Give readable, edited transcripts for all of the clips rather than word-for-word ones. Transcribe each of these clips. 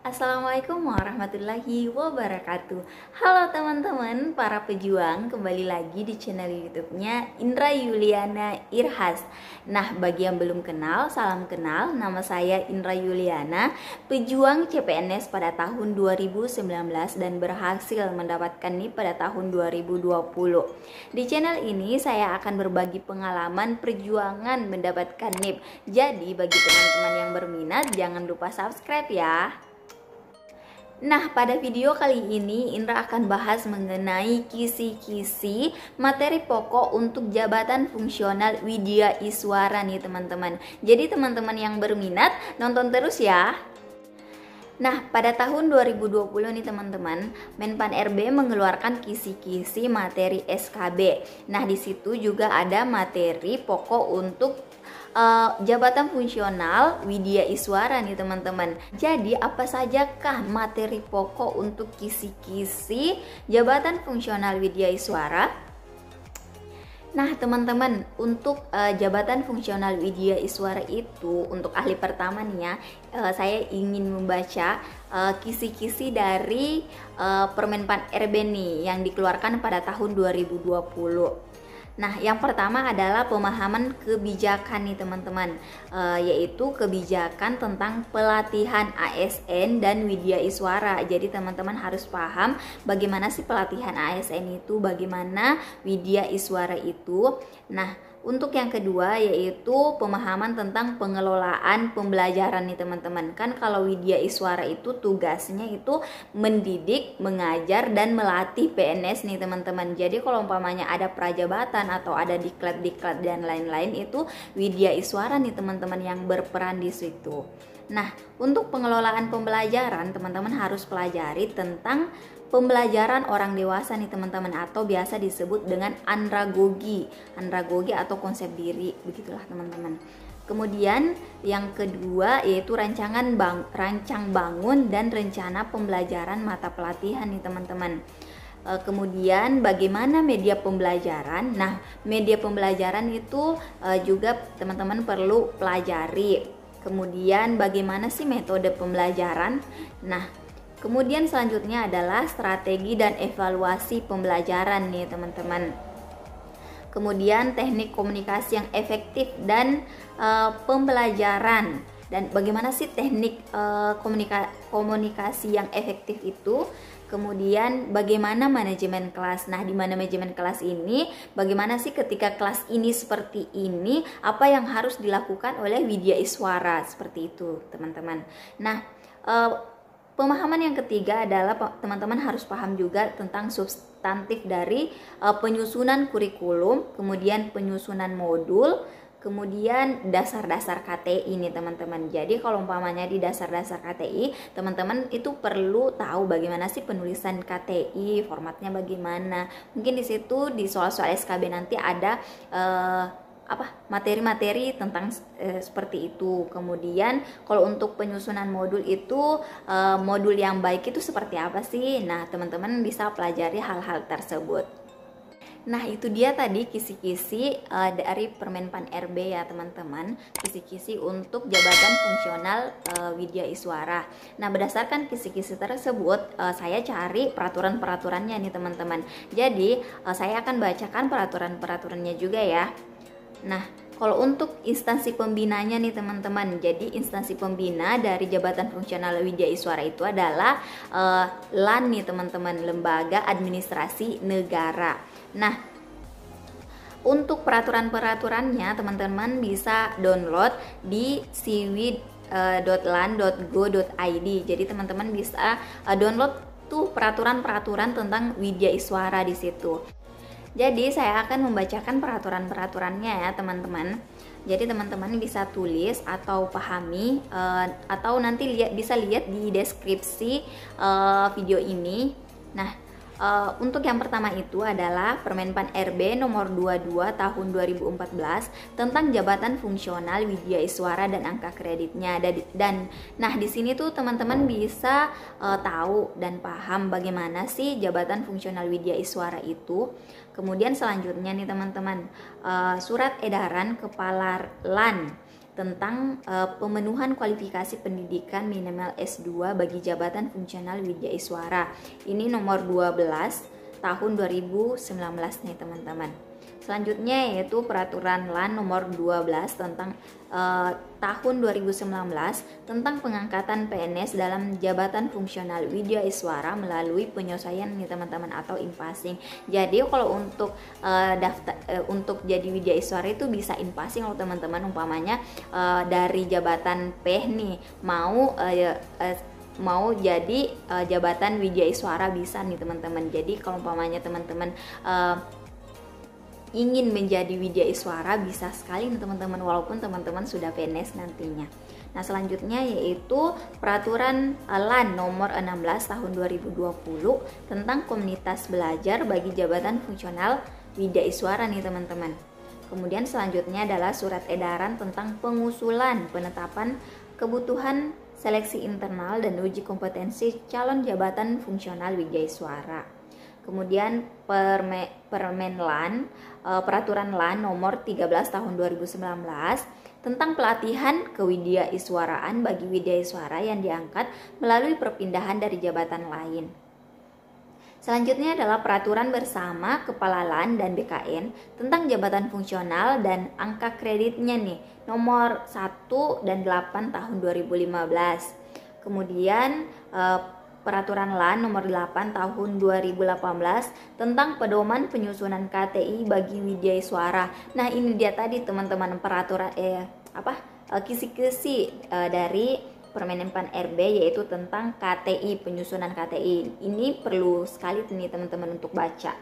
Assalamualaikum warahmatullahi wabarakatuh. Halo teman-teman para pejuang, kembali lagi di channel YouTube-nya Indra Yuliana Irhas. Nah, bagi yang belum kenal, salam kenal. Nama saya Indra Yuliana, pejuang CPNS pada tahun 2019 dan berhasil mendapatkan NIP pada tahun 2020. Di channel ini saya akan berbagi pengalaman perjuangan mendapatkan NIP. Jadi bagi teman-teman yang berminat, jangan lupa subscribe ya. Nah, pada video kali ini Indra akan bahas mengenai kisi-kisi materi pokok untuk jabatan fungsional Widya Iswara nih teman-teman. Jadi teman-teman yang berminat nonton terus ya. Nah, pada tahun 2020 nih teman-teman, Menpan RB mengeluarkan kisi-kisi materi SKB. Nah, di situ juga ada materi pokok untuk jabatan fungsional Widya Iswara nih teman-teman. Jadi apa sajakah materi pokok untuk kisi-kisi jabatan fungsional Widya Iswara? Nah teman-teman, untuk jabatan fungsional Widya Iswara itu untuk ahli pertama nih ya, saya ingin membaca kisi-kisi dari Permenpan RB nih yang dikeluarkan pada tahun 2020. Nah, yang pertama adalah pemahaman kebijakan nih teman-teman, yaitu kebijakan tentang pelatihan ASN dan Widya Iswara. Jadi teman-teman harus paham bagaimana sih pelatihan ASN itu, bagaimana Widya Iswara itu. Nah, untuk yang kedua yaitu pemahaman tentang pengelolaan pembelajaran nih teman-teman. Kan kalau Widya Iswara itu tugasnya itu mendidik, mengajar, dan melatih PNS nih teman-teman. Jadi kalau umpamanya ada prajabatan atau ada diklat-diklat dan lain-lain, itu Widya Iswara nih teman-teman yang berperan di situ. Nah, untuk pengelolaan pembelajaran teman-teman harus pelajari tentang pembelajaran orang dewasa nih teman-teman, atau biasa disebut dengan andragogi atau konsep diri, begitulah teman-teman. Kemudian yang kedua yaitu rancang bangun dan rencana pembelajaran mata pelatihan nih teman-teman. Kemudian bagaimana media pembelajaran. Nah, media pembelajaran itu juga teman-teman perlu pelajari. Kemudian bagaimana sih metode pembelajaran. Nah, kemudian selanjutnya adalah strategi dan evaluasi pembelajaran nih teman-teman. Kemudian teknik komunikasi yang efektif dan pembelajaran. Dan bagaimana sih teknik komunikasi yang efektif itu? Kemudian bagaimana manajemen kelas. Nah, di mana manajemen kelas ini, bagaimana sih ketika kelas ini seperti ini, apa yang harus dilakukan oleh Widya Iswara, seperti itu teman-teman. Nah, pemahaman yang ketiga adalah teman-teman harus paham juga tentang substantif dari penyusunan kurikulum, kemudian penyusunan modul, kemudian dasar-dasar KTI nih teman-teman. Jadi kalau umpamanya di dasar-dasar KTI, teman-teman itu perlu tahu bagaimana sih penulisan KTI, formatnya bagaimana. Mungkin di situ di soal-soal SKB nanti ada materi-materi tentang seperti itu. Kemudian kalau untuk penyusunan modul itu modul yang baik itu seperti apa sih? Nah, teman-teman bisa pelajari hal-hal tersebut. Nah, itu dia tadi kisi-kisi dari Permenpan RB ya teman-teman, kisi-kisi untuk jabatan fungsional Widya Iswara. Nah, berdasarkan kisi-kisi tersebut saya cari peraturan-peraturannya nih teman-teman. Jadi saya akan bacakan peraturan-peraturannya juga ya. Nah, kalau untuk instansi pembinanya nih teman-teman, jadi instansi pembina dari jabatan fungsional Widya Iswara itu adalah LAN nih teman-teman, Lembaga Administrasi Negara. Nah, untuk peraturan-peraturannya teman-teman bisa download di siwid.lan.go.id. Jadi teman-teman bisa download tuh peraturan-peraturan tentang Widya Iswara di situ. Jadi saya akan membacakan peraturan-peraturannya ya teman-teman. Jadi teman-teman bisa tulis atau pahami atau nanti bisa lihat di deskripsi video ini. Nah, untuk yang pertama itu adalah Permenpan RB nomor 22 tahun 2014 tentang jabatan fungsional Widya Iswara dan angka kreditnya. Dan nah di sini tuh teman-teman bisa tahu dan paham bagaimana sih jabatan fungsional Widya Iswara itu. Kemudian selanjutnya nih teman-teman, surat edaran Kepala LAN tentang pemenuhan kualifikasi pendidikan minimal S2 bagi jabatan fungsional Widya Iswara. Ini nomor 12 tahun 2019 nih teman-teman. Selanjutnya yaitu peraturan LAN nomor 12 tentang tahun 2019 tentang pengangkatan PNS dalam jabatan fungsional Widya Iswara melalui penyesuaian nih teman-teman, atau impasing. Jadi kalau untuk untuk jadi Widya Iswara itu bisa impasing loh teman-teman. Umpamanya dari jabatan P nih mau jadi jabatan Widya Iswara bisa nih teman-teman. Jadi kalau umpamanya teman-teman ingin menjadi Widya Iswara bisa sekali nih teman-teman, walaupun teman-teman sudah PNS nantinya. Nah selanjutnya yaitu peraturan LAN nomor 16 tahun 2020 tentang komunitas belajar bagi jabatan fungsional Widya Iswara nih teman-teman. Kemudian selanjutnya adalah surat edaran tentang pengusulan penetapan kebutuhan seleksi internal dan uji kompetensi calon jabatan fungsional Widya Iswara. Kemudian peraturan LAN nomor 13 tahun 2019 tentang pelatihan kewidya iswaraan bagi Widya Iswara yang diangkat melalui perpindahan dari jabatan lain. Selanjutnya adalah peraturan bersama Kepala LAN dan BKN tentang jabatan fungsional dan angka kreditnya nih, nomor 1 dan 8 tahun 2015. Kemudian peraturan LAN nomor 8 tahun 2018 tentang pedoman penyusunan KTI bagi Widya Iswara. Nah, ini dia tadi teman-teman peraturan kisi-kisi dari Permenpan RB, yaitu tentang KTI, penyusunan KTI. Ini perlu sekali nih teman-teman untuk baca.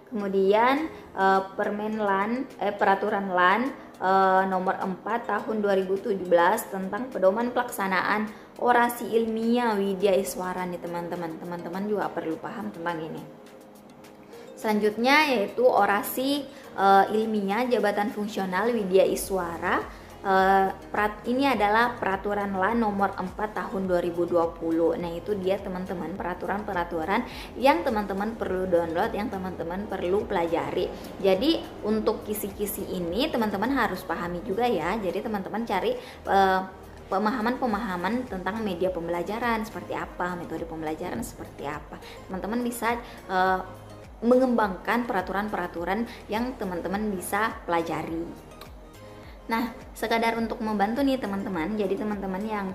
Kemudian peraturan LAN nomor 4 tahun 2017 tentang pedoman pelaksanaan orasi ilmiah Widya Iswara nih teman-teman. Teman-teman juga perlu paham tentang ini. Selanjutnya yaitu orasi ilmiah jabatan fungsional Widya Iswara. Ini adalah peraturan LAN nomor 4 tahun 2020. Nah itu dia teman-teman peraturan-peraturan yang teman-teman perlu download, yang teman-teman perlu pelajari. Jadi untuk kisi-kisi ini teman-teman harus pahami juga ya. Jadi teman-teman cari pemahaman tentang media pembelajaran seperti apa, metode pembelajaran seperti apa. Teman-teman bisa mengembangkan peraturan-peraturan yang teman-teman bisa pelajari. Nah, sekadar untuk membantu nih teman-teman, jadi teman-teman yang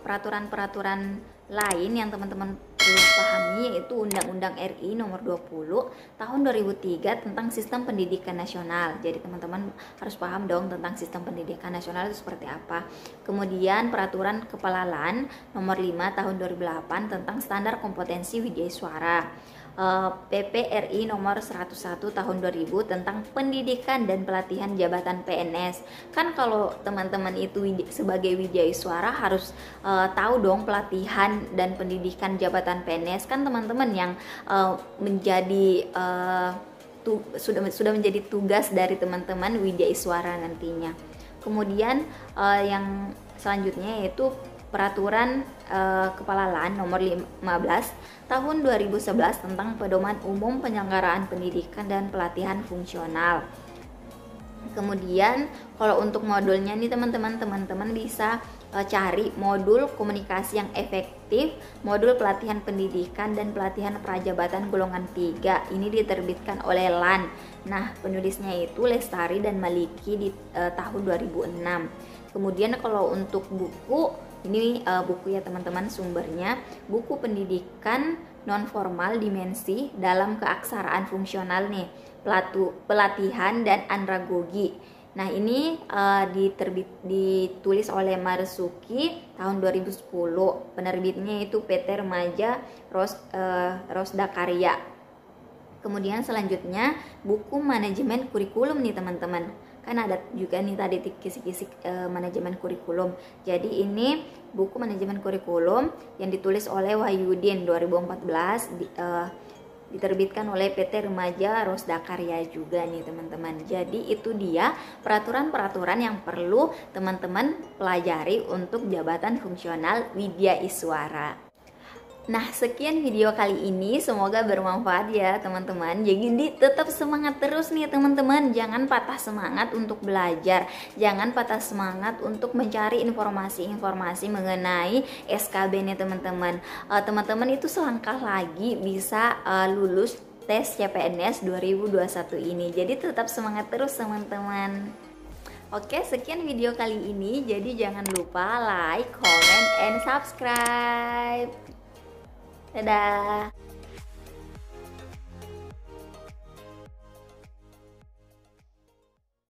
peraturan-peraturan lain yang teman-teman perlu pahami yaitu Undang-Undang RI nomor 20 tahun 2003 tentang sistem pendidikan nasional. Jadi teman-teman harus paham dong tentang sistem pendidikan nasional itu seperti apa. Kemudian peraturan Kepala LAN nomor 5 tahun 2008 tentang standar kompetensi Widya Iswara. PP RI nomor 101 tahun 2000 tentang pendidikan dan pelatihan jabatan PNS. Kan kalau teman-teman itu sebagai Widya Iswara harus tahu dong pelatihan dan pendidikan jabatan PNS. Kan teman-teman yang menjadi sudah menjadi tugas dari teman-teman Widya Iswara nantinya. Kemudian yang selanjutnya yaitu peraturan Kepala LAN nomor 15 tahun 2011 tentang pedoman umum penyelenggaraan pendidikan dan pelatihan fungsional. Kemudian kalau untuk modulnya nih teman-teman bisa cari modul komunikasi yang efektif, modul pelatihan pendidikan dan pelatihan prajabatan golongan 3. Ini diterbitkan oleh LAN. Nah, penulisnya itu Lestari dan Maliki di tahun 2006. Kemudian kalau untuk buku, ini buku ya teman-teman, sumbernya buku pendidikan non formal dimensi dalam keaksaraan fungsional nih, pelatihan dan andragogi. Nah ini ditulis oleh Marzuki tahun 2010, penerbitnya itu PT Remaja Rosda Karya. Kemudian selanjutnya buku manajemen kurikulum nih teman-teman, kan ada juga nih tadi kisi-kisi manajemen kurikulum. Jadi ini buku manajemen kurikulum yang ditulis oleh Wahyudin 2014, diterbitkan oleh PT Remaja Rosda Karya juga nih teman-teman. Jadi itu dia peraturan-peraturan yang perlu teman-teman pelajari untuk jabatan fungsional Widya Iswara. Nah, sekian video kali ini, semoga bermanfaat ya teman-teman. Jadi tetap semangat terus nih teman-teman. Jangan patah semangat untuk belajar. Jangan patah semangat untuk mencari informasi-informasi mengenai SKB nih teman-teman. Teman-teman itu selangkah lagi bisa lulus tes CPNS 2021 ini. Jadi tetap semangat terus teman-teman. Oke, sekian video kali ini. Jadi jangan lupa like, comment, and subscribe. Dadah.